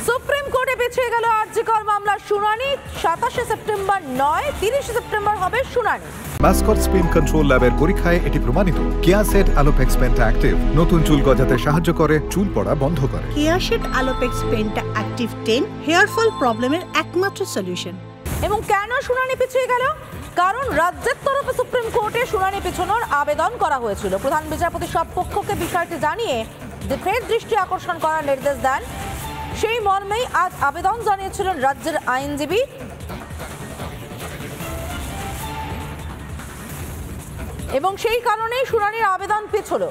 Supreme কোর্টে পিছিয়ে গেল আরজি কর মামলার শুনানি। 27 সেপ্টেম্বর নয়, 30 সেপ্টেম্বর হবে শুনানি। মাস্কট স্পিন কন্ট্রোল ল্যাবের পরীক্ষায় এটি প্রমাণিত। কেয়াসেট আলোপেক্স পেন্টা অ্যাক্টিভ নতুন চুল গজাতে সাহায্য করে, চুল পড়া বন্ধ করে। কেয়াসেট আলোপেক্স পেন্টা অ্যাক্টিভ 10 হেয়ার ফল প্রবলেমের একমাত্র সলিউশন। এবং কেন শুনানি পিছিয়ে গেল? কারণ রাজ্যের তরফে সুপ্রিম কোর্টে শুনানি পিছানোর আবেদন করা হয়েছিল। প্রধান বিচারপতি সব পক্ষকে বিষয়টি জানিয়ে ফের দৃষ্টি আকর্ষণ করার নির্দেশ দেন। সেই মর্মেই আজ আবেদন জানিয়েছিলেন রাজ্যের আইনজীবী। এবং সেই কারণেই শুনানির আবেদন পিছল।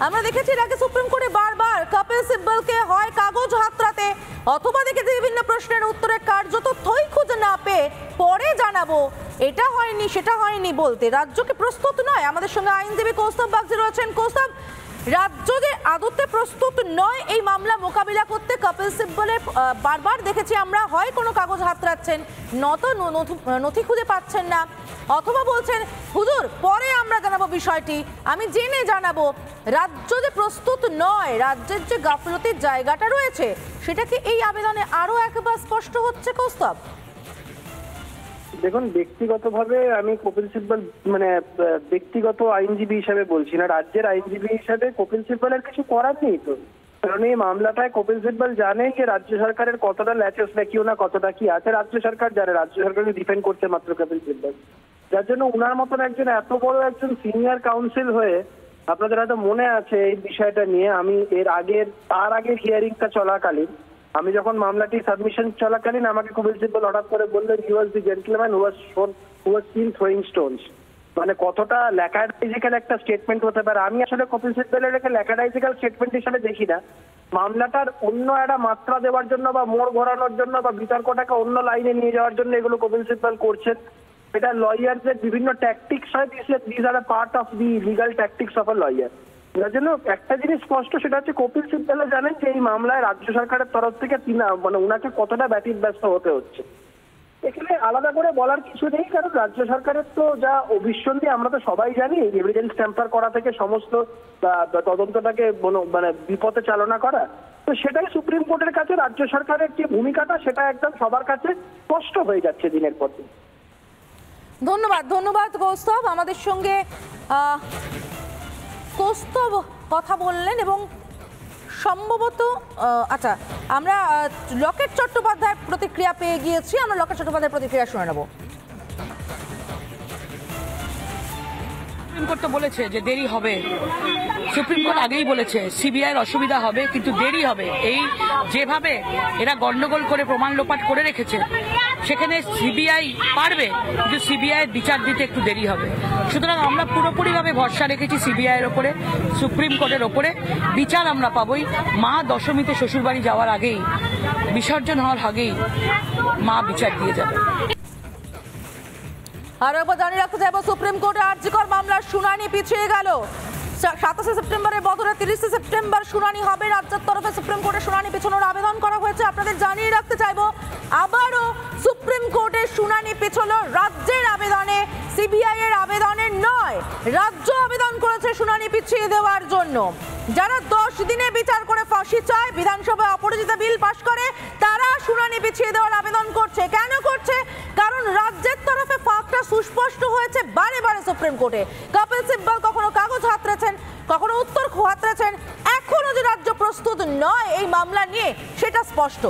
আমরা দেখেছি এর আগে সুপ্রিম কোর্টে বারবার কপিল সিব্বলকে হয় কাগজ হাতড়াতে অথবা দেখেছি বিভিন্ন প্রশ্নের উত্তরে কার্যত তথ্যই খুঁজে না পেয়ে পরে জানাবো এটা হয়নি সেটা হয়নি বলতে রাজ্যকে প্রস্তুত নয়। আমাদের সঙ্গে আইনজীবী কৌস্তব বাগচি রয়েছেন। কৌস্তব, রাজ্য যে আদতে প্রস্তুত নয় এই মামলা মোকাবিলা করতে, কপিল সিব্বলের বারবার দেখেছি আমরা হয় কোনো কাগজ হাতড়াচ্ছেন, নত নথি খুঁজে পাচ্ছেন না, অথবা বলছেন হুজুর পরে আমরা জানাবো বিষয়টি, আমি জেনে জানাবো। রাজ্য যে প্রস্তুত নয়, রাজ্যের যে গাফলতির জায়গাটা রয়েছে সেটা কি এই আবেদনে আরো একবার স্পষ্ট হচ্ছে কৌস্তব? দেখুন, ব্যক্তিগতভাবে আমি কপিল সিব্বল ব্যক্তিগত আইনজীবী হিসাবে বলছি না, রাজ্যের আইনজীবী হিসাবে কপিল সিব্বলের কিছু করার নেই। তো কারণ এই মামলাটায় কপিল সিব্বল জানে যে রাজ্য সরকারের কতটা ল্যাচেস নাকিও না কতটা কি আছে রাজ্য সরকার জানে। রাজ্য সরকারকে ডিফেন্ড করছে মাত্র কপিল সিব্বল, যার জন্য উনার মতন একজন এত বড় একজন সিনিয়র কাউন্সিল হয়ে, আপনাদের হয়তো মনে আছে এই বিষয়টা নিয়ে, আমি তার আগের হিয়ারিংটা চলাকালীন, আমি যখন মামলাটি সাবমিশন চলাকালীন আমাকে কপিল সিব্বল হঠাৎ করে বললেন he was the gentleman who was seen throwing stones. মানে কতটা ল্যাকাডাইজিক্যাল একটা স্টেটমেন্ট হতে পারে। আমি আসলে কপিল সিব্বলের একটা ল্যাকাডাইজিক্যাল স্টেটমেন্ট হিসাবে দেখি না। মামলাটার অন্য একটা মাত্রা দেওয়ার জন্য বা মোড় ঘোরানোর জন্য বা বিতর্কটাকে অন্য লাইনে নিয়ে যাওয়ার জন্য এগুলো কপিল সিব্বল করছেন। এটা লয়ারদের বিভিন্ন ট্যাকটিক্স হয়, this are a part of the legal tactics of a lawyer. যার জন্য একটা জিনিস স্পষ্ট, সেটা হচ্ছে কপিল সিব্বল জানেন যে এই মামলায় রাজ্য সরকারের তরফ থেকে উনাকে কতটা ব্যতিব্যস্ত হতে হচ্ছে। এখানে আলাদা করে বলার কিছু নেই, কারণ রাজ্য সরকারের তো যা অভিসন্ধি আমরা তো সবাই জানি, এভিডেন্স ট্যাম্পার করা থেকে সমস্ত তদন্তটাকে বিপথে চালনা করা, তো সেটাই সুপ্রিম কোর্টের কাছে রাজ্য সরকারের যে ভূমিকাটা সেটা একদম সবার কাছে স্পষ্ট হয়ে যাচ্ছে দিনের পর দিন। ধন্যবাদ কৌস্তব। আমাদের সঙ্গে কৌস্তব কথা বললেন এবং সম্ভবত আচ্ছা, আমরা লকেট চট্টোপাধ্যায়ের প্রতিক্রিয়া পেয়ে গিয়েছি। আমরা লকেট চট্টোপাধ্যায়ের প্রতিক্রিয়া শুনে নেব। সুপ্রিম কোর্ট তো বলেছে যে দেরি হবে, সুপ্রিম কোর্ট আগেই বলেছে সিবিআইয়ের অসুবিধা হবে কিন্তু দেরি হবে। এই যেভাবে এরা গন্ডগোল করে প্রমাণ লোপাট করে রেখেছে সেখানে সিবিআই পারবে, কিন্তু সিবিআইয়ের বিচার দিতে একটু দেরি হবে। সুতরাং আমরা পুরোপুরিভাবে ভরসা রেখেছি সিবিআইয়ের ওপরে, সুপ্রিম কোর্টের ওপরে। বিচার আমরা পাবই। মা দশমীতে শ্বশুরবাড়ি যাওয়ার আগেই, বিসর্জন হওয়ার আগেই মা বিচার দিয়ে যাবে। আর একবার জানিয়ে রাখতে চাইবো, সুপ্রিম কোর্টে আরজি কর মামলার শুনানি পিছিয়ে গেল। 27 সেপ্টেম্বরের বদলে 30 সেপ্টেম্বর শুনানি হবে। রাজ্যের তরফে সুপ্রিম কোর্টে শুনানি পিছানোর আবেদন করা হয়েছে। আপনাদের জানিয়ে রাখতে চাইবো, আবারও সুপ্রিম কোর্টের শুনানি পিছলো রাজ্যের আবেদনে, সিবিআই এর আবেদনে নয়। রাজ্য আবেদন করেছে শুনানি পিছিয়ে দেওয়ার জন্য। যারা 10 দিনে বিচার করে ফাঁসি চায়, বিধানসভায় অপরাজিতা বিল পাশ করে, তারা শুনানি পিছিয়ে দেওয়ার আবেদন করছে। কেন করছে? কারণ রাজ্যের তরফে ফাঁকটা সুস্পষ্ট হয়েছে বারে বারে সুপ্রিম কোর্টে। কপিল সিব্বল কখনো কাগজ হাতড়েছেন, কখনো উত্তর হাতড়েছেন। এখনো যে রাজ্য প্রস্তুত নয় এই মামলা নিয়ে সেটা স্পষ্ট।